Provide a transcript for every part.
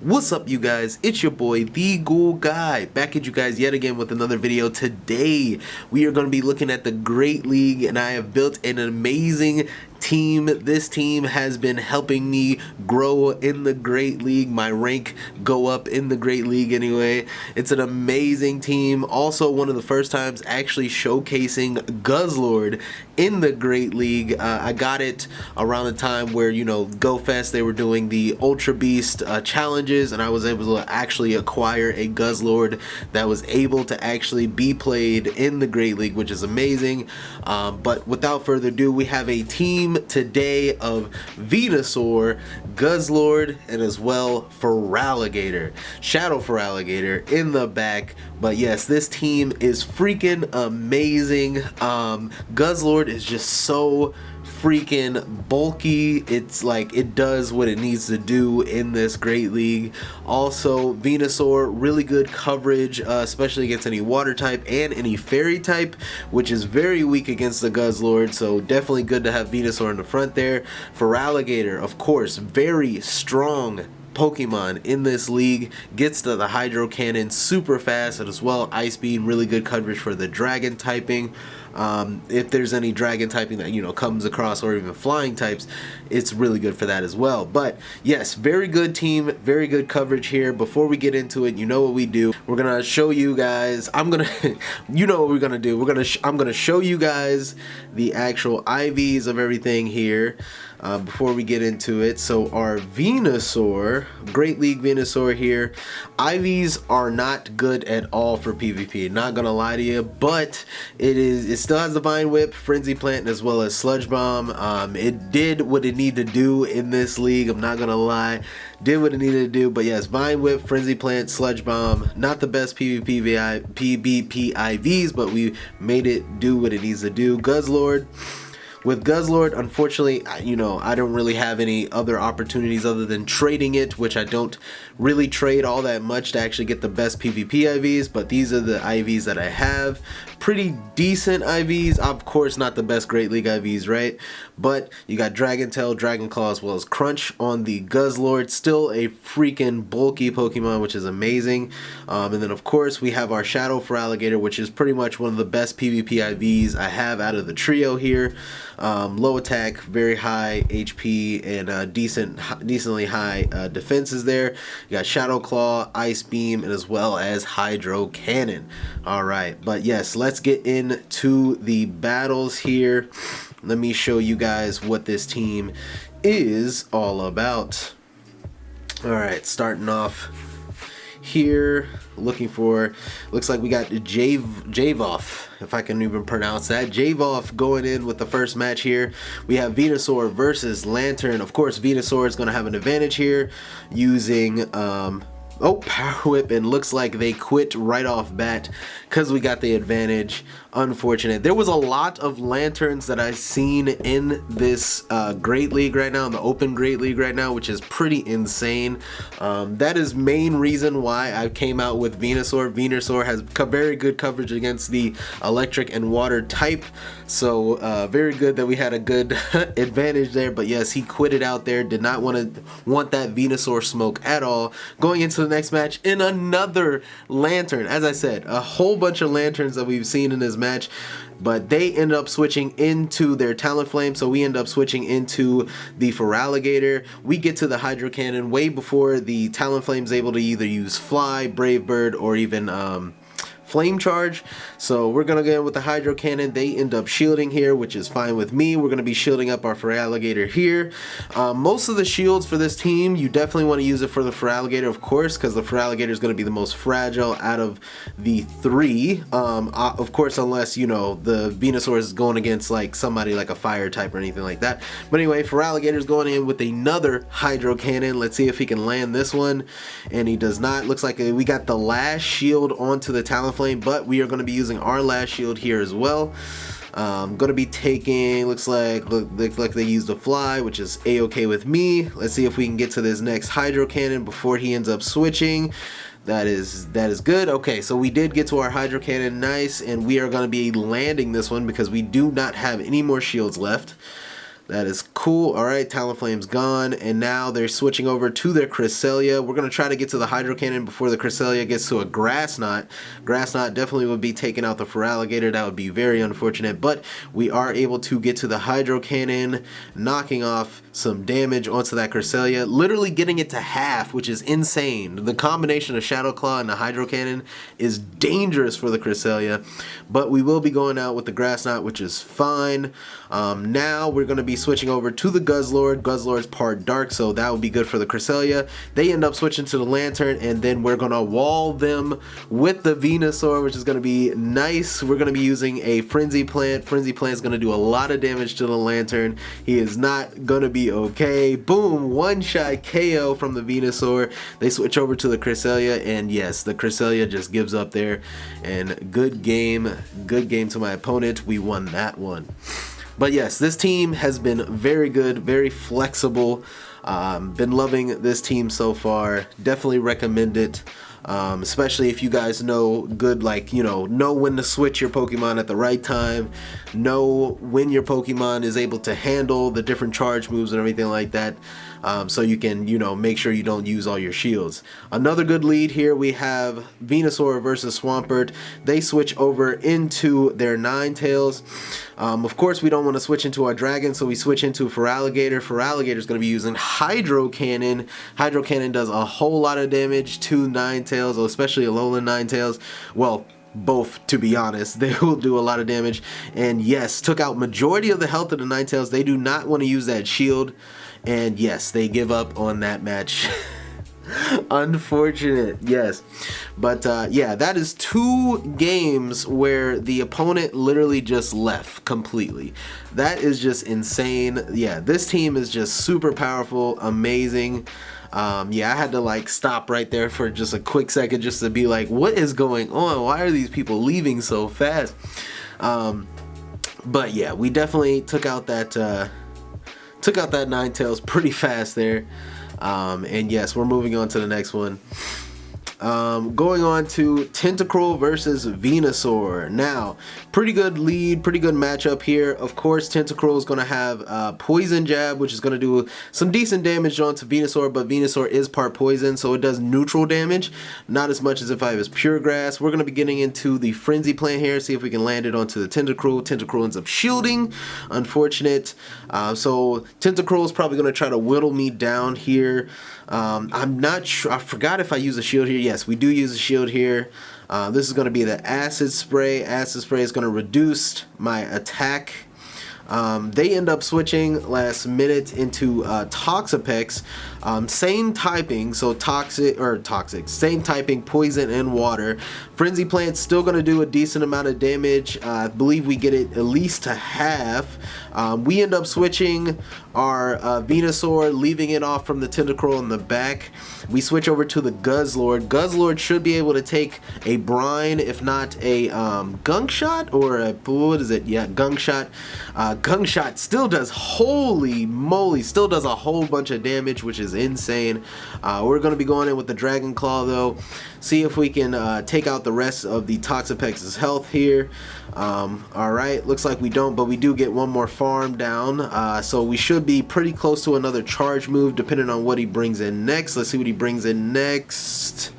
What's up, you guys? It's your boy TheGoulGuy, back at you guys yet again with another video. Today we are going to be looking at the Great League, and I have built an amazing team. This team has been helping me grow in the Great League, my rank go up in the Great League anyway. It's an amazing team. Also, one of the first times actually showcasing Guzzlord in the Great League. I got it around the time where, you know, GoFest, they were doing the Ultra Beast challenges, and I was able to actually acquire a Guzzlord that was able to actually be played in the Great League, which is amazing. But without further ado, we have a team today of Venusaur, Guzzlord, and as well Feraligatr, Shadow Feraligatr in the back. But yes, this team is freaking amazing. Guzzlord is just so freaking bulky. It's like it does what it needs to do in this Great League. Also, Venusaur, really good coverage, especially against any water type and any fairy type, which is very weak against the Guzzlord, so definitely good to have Venusaur in the front there. Feraligatr, of course, very strong Pokemon in this league, gets to the Hydro Cannon super fast, and as well Ice Beam, really good coverage for the Dragon typing. If there's any Dragon typing that, you know, comes across, or even flying types, it's really good for that as well. But yes, very good team, very good coverage here. Before we get into it, you know what we do. We're gonna show you guys. You know what we're gonna do. I'm gonna show you guys the actual IVs of everything here. Before we get into it, so our Venusaur, Great League Venusaur here, IVs are not good at all for PvP, not gonna lie to you, but it still has the Vine Whip, Frenzy Plant, as well as Sludge Bomb. It did what it needed to do in this league, I'm not gonna lie, did what it needed to do. But yes, Vine Whip, Frenzy Plant, Sludge Bomb, not the best PvP IVs, but we made it do what it needs to do. Guzzlord. With Guzzlord, unfortunately, you know, I don't really have any other opportunities other than trading it, which I don't really trade all that much to actually get the best PvP IVs, but these are the IVs that I have. Pretty decent IVs, of course not the best Great League IVs, right? But you got Dragon Tail, Dragon Claw, as well as Crunch on the Guzzlord. Still a freaking bulky Pokemon, which is amazing. And then of course we have our Shadow Feraligatr, which is pretty much one of the best PvP IVs I have out of the trio here. Low attack, very high HP, and decently high defenses there. You got Shadow Claw, Ice Beam, and as well as Hydro Cannon. Alright, but yes, let's get into the battles here. Let me show you guys what this team is all about. Alright, starting off here, looks like we got Javoff, if I can even pronounce that. Javoff going in with the first match here. We have Venusaur versus Lantern. Of course, Venusaur is going to have an advantage here using Power Whip, and looks like they quit right off bat because we got the advantage. Unfortunate. There was a lot of Lanterns that I've seen in this Great League right now, in the open Great League right now, which is pretty insane. That is main reason why I came out with Venusaur. Venusaur has very good coverage against the electric and water type, so very good that we had a good advantage there. But yes, he quit it out there, did not want that Venusaur smoke at all. Going into the next match in another Lantern. As I said, a whole bunch of Lanterns that we've seen in this match, but they end up switching into their Talonflame, so we end up switching into the Feraligatr. We get to the Hydro Cannon way before the Talonflame's able to either use Fly, Brave Bird, or even Flame Charge. So we're gonna go with the Hydro Cannon. They end up shielding here, which is fine with me. We're gonna be shielding up our Feraligatr here. Most of the shields for this team, you definitely want to use it for the Feraligatr, of course, because the Feraligatr is going to be the most fragile out of the three. Of course, unless, you know, the Venusaur is going against like somebody like a fire type or anything like that. But anyway, Feraligatr is going in with another Hydro Cannon. Let's see if he can land this one, and he does not. Looks like we got the last shield onto the Talonflame, but we are going to be using our last shield here as well. Going to be taking, looks like they used a Fly, which is a-okay with me. Let's see if we can get to this next Hydro Cannon before he ends up switching. That is good. Okay, so we did get to our Hydro Cannon, nice, and we are going to be landing this one because we do not have any more shields left. That is cool. Alright, Talonflame's gone, and now they're switching over to their Cresselia. We're going to try to get to the Hydro Cannon before the Cresselia gets to a Grass Knot. Grass Knot definitely would be taking out the Feraligatr. That would be very unfortunate, but we are able to get to the Hydro Cannon, knocking off some damage onto that Cresselia, literally getting it to half, which is insane. The combination of Shadow Claw and the Hydro Cannon is dangerous for the Cresselia, but we will be going out with the Grass Knot, which is fine. Now we're going to be switching over to the Guzzlord. Guzzlord's part dark, so that would be good for the Cresselia. They end up switching to the Lantern, and then we're going to wall them with the Venusaur, which is going to be nice. We're going to be using a Frenzy Plant. Frenzy Plant is going to do a lot of damage to the Lantern. He is not going to be okay. Boom, one-shot KO from the Venusaur. They switch over to the Cresselia, and yes, the Cresselia just gives up there. And good game to my opponent. We won that one. But yes, this team has been very good, very flexible. Been loving this team so far. Definitely recommend it. Especially if you guys know good, like, know when to switch your Pokemon at the right time, know when your Pokemon is able to handle the different charge moves and everything like that, so you can, make sure you don't use all your shields. Another good lead here, we have Venusaur versus Swampert. They switch over into their Ninetales. Of course, we don't want to switch into our Dragon, so we switch into Feraligatr. Feraligatr is going to be using Hydro Cannon. Hydro Cannon does a whole lot of damage to Ninetales, especially Alolan Ninetales. Well, both, to be honest. They will do a lot of damage. And yes, took out majority of the health of the Ninetales. They do not want to use that shield. And yes, they give up on that match. Unfortunate, yes. But yeah, that is 2 games where the opponent literally just left completely. That is just insane. Yeah, this team is just super powerful, amazing. Yeah, I had to stop right there for just a quick second just to be like, what is going on? Why are these people leaving so fast? But yeah, we definitely took out that Ninetales pretty fast there. And yes, we're moving on to the next one. Going on to Tentacruel versus Venusaur. Now, pretty good lead, pretty good matchup here. Of course, Tentacruel is going to have Poison Jab, which is going to do some decent damage onto Venusaur, but Venusaur is part poison, so it does neutral damage, not as much as if I was Pure Grass. We're going to be getting into the Frenzy Plant here, see if we can land it onto the Tentacruel. Tentacruel ends up shielding, unfortunate. So Tentacruel is probably going to try to whittle me down here. I'm not sure, I forgot if I use a shield here. Yes, we do use a shield here. This is going to be the Acid Spray. Acid Spray is going to reduce my attack. They end up switching last minute into Toxapex. Same typing, so toxic, same typing, poison and water. Frenzy Plant's still going to do a decent amount of damage. I believe we get it at least to half. We end up switching our Venusaur, leaving it off from the Tentacruel in the back. We switch over to the Guzzlord. Guzzlord should be able to take a Brine, if not a Gunk Shot, or a, what is it? Yeah, Gunk Shot. Gunk Shot still does, holy moly, still does a whole bunch of damage, which is insane. We're going to be going in with the Dragon Claw though. See if we can take out the rest of the Toxapex's health here. Alright, looks like we don't, but we do get one more farm down. So we should be pretty close to another charge move depending on what he brings in next. Let's see what he brings in next.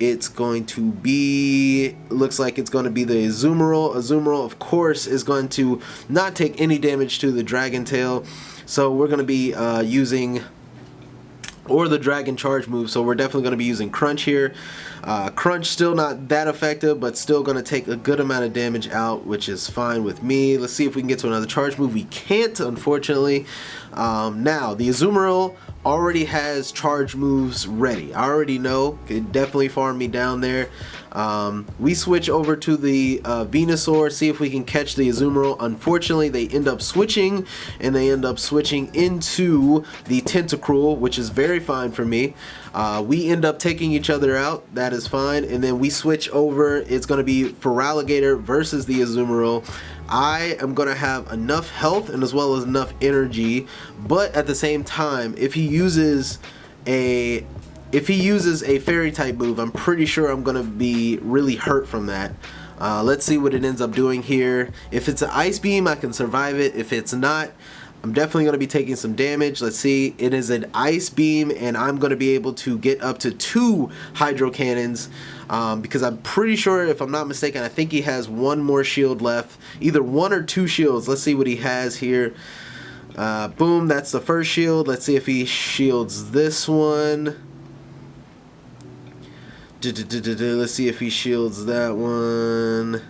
It's going to be, looks like it's going to be the Azumarill. Azumarill, of course, is going to not take any damage to the Dragon Tail. So we're going to be using, or the Dragon Charge move, so we're definitely going to be using Crunch here. Crunch still not that effective, but still going to take a good amount of damage out, which is fine with me. Let's see if we can get to another charge move. We can't, unfortunately. Now, the Azumarill already has charge moves ready. I already know. It definitely farmed me down there. We switch over to the Venusaur, see if we can catch the Azumarill. Unfortunately, they end up switching, and they end up switching into the Tentacruel, which is very fine for me. We end up taking each other out. That is fine. And then we switch over. It's going to be Feraligatr versus the Azumarill. I am going to have enough health and as well as enough energy, but at the same time, if he uses a fairy type move, I'm pretty sure I'm going to be really hurt from that. Let's see what it ends up doing here. If it's an Ice Beam, I can survive it. If it's not, I'm definitely going to be taking some damage. Let's see. It is an ice beam, and I'm going to be able to get up to 2 hydro cannons, because I'm pretty sure, if I'm not mistaken, I think he has 1 more shield left. Either 1 or 2 shields. Let's see what he has here. Boom, that's the first shield. Let's see if he shields this one. Let's see if he shields that one.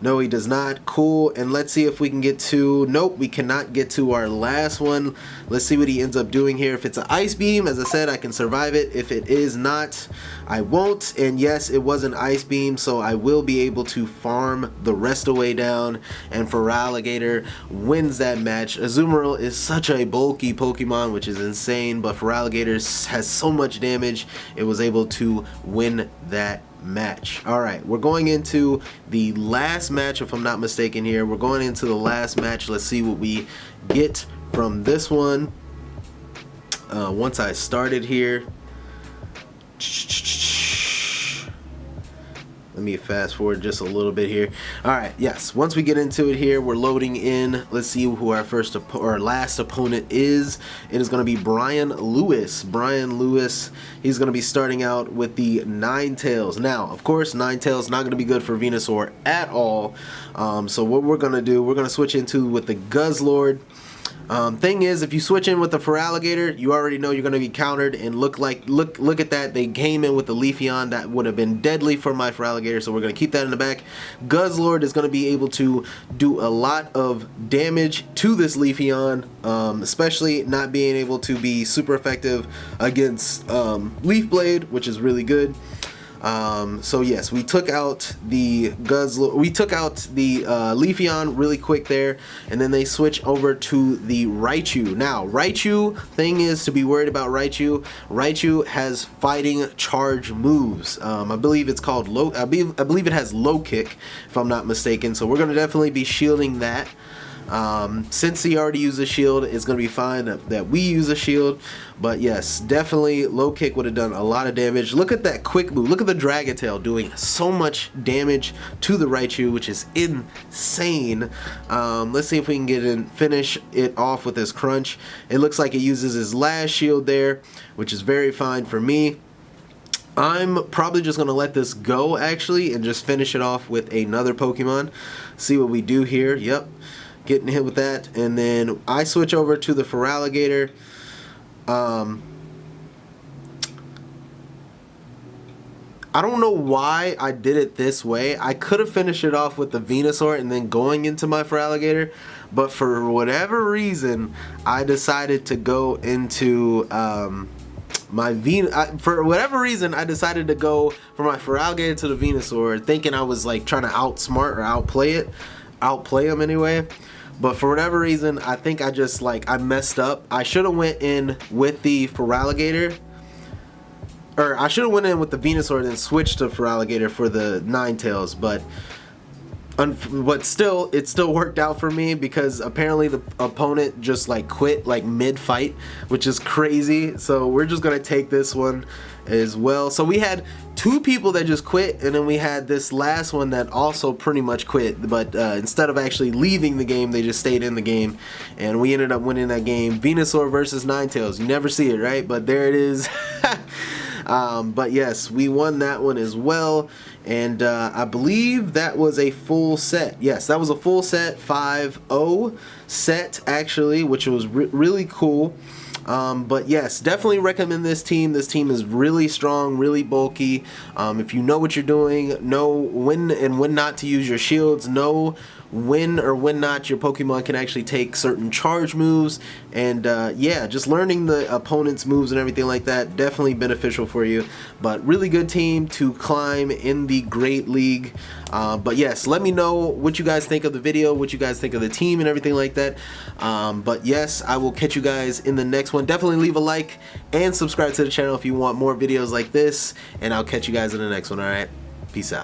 No, he does not. Cool. And let's see if we can get to... Nope, we cannot get to our last one. Let's see what he ends up doing here. If it's an ice beam, as I said, I can survive it. If it is not, I won't. And yes, it was an ice beam, so I will be able to farm the rest of the way down. And Feraligatr wins that match. Azumarill is such a bulky Pokemon, which is insane, but Feraligatr has so much damage, it was able to win that match. Alright, we're going into the last match, if I'm not mistaken here. We're going into the last match. Let's see what we get from this one. Once I started here. Let me fast forward just a little bit here. Alright, yes, once we get into it here, we're loading in. Let's see who our last opponent is. It is going to be Brian Lewis. Brian Lewis, he's going to be starting out with the Ninetales. Now, of course, Ninetales not going to be good for Venusaur at all. So what we're going to do, we're going to switch into with the Guzzlord. Thing is, if you switch in with the Feraligatr, you already know you're going to be countered, and look at that, they came in with the Leafeon. That would have been deadly for my Feraligatr, so we're going to keep that in the back. Guzzlord is going to be able to do a lot of damage to this Leafeon, especially not being able to be super effective against Leaf Blade, which is really good. So yes, we took out the Guzzlord, we took out the Leafeon really quick there, and then they switch over to the Raichu. Now, Raichu, thing is to be worried about Raichu. Raichu has fighting charge moves. I believe it's called low. I believe it has low kick, if I'm not mistaken. So we're gonna definitely be shielding that. Since he already used a shield, it's going to be fine that we use a shield. But yes, definitely low kick would have done a lot of damage. Look at that quick move. Look at the Dragon Tail doing so much damage to the Raichu, which is insane. Let's see if we can finish it off with his crunch. It looks like it uses his last shield there, which is very fine for me. I'm probably just going to let this go, actually, and just finish it off with another Pokemon. See what we do here. Yep. Getting hit with that, and then I switch over to the Feraligatr. I don't know why I did it this way. I could have finished it off with the Venusaur and then going into my Feraligatr, but for whatever reason, I decided to go into for whatever reason, I decided to go from my Feraligatr to the Venusaur, thinking I was like trying to outsmart or outplay him anyway. But for whatever reason, I think I just I messed up. I should have went in with the Feraligatr, or I should have went in with the Venusaur and then switched to Feraligatr for the Ninetales. But still, it still worked out for me, because apparently the opponent just quit mid-fight, which is crazy. So we're just gonna take this one as well. So we had 2 people that just quit, and then we had this last one that also pretty much quit, but instead of actually leaving the game, they just stayed in the game, and we ended up winning that game. Venusaur versus Ninetales. You never see it, right? But there it is. But yes, we won that one as well, and I believe that was a full set. Yes, that was a full set, 5-0 set actually, which was really cool. But yes, definitely recommend this team. This team is really strong, really bulky. If you know what you're doing, know when and when not to use your shields, know when or when not your Pokemon can actually take certain charge moves, and yeah, just learning the opponent's moves and everything like that, definitely beneficial for you. But really good team to climb in the Great League. But yes, let me know what you guys think of the video, what you guys think of the team and everything like that. But yes, I will catch you guys in the next one. Definitely leave a like and subscribe to the channel if you want more videos like this, and I'll catch you guys in the next one. Alright, peace out.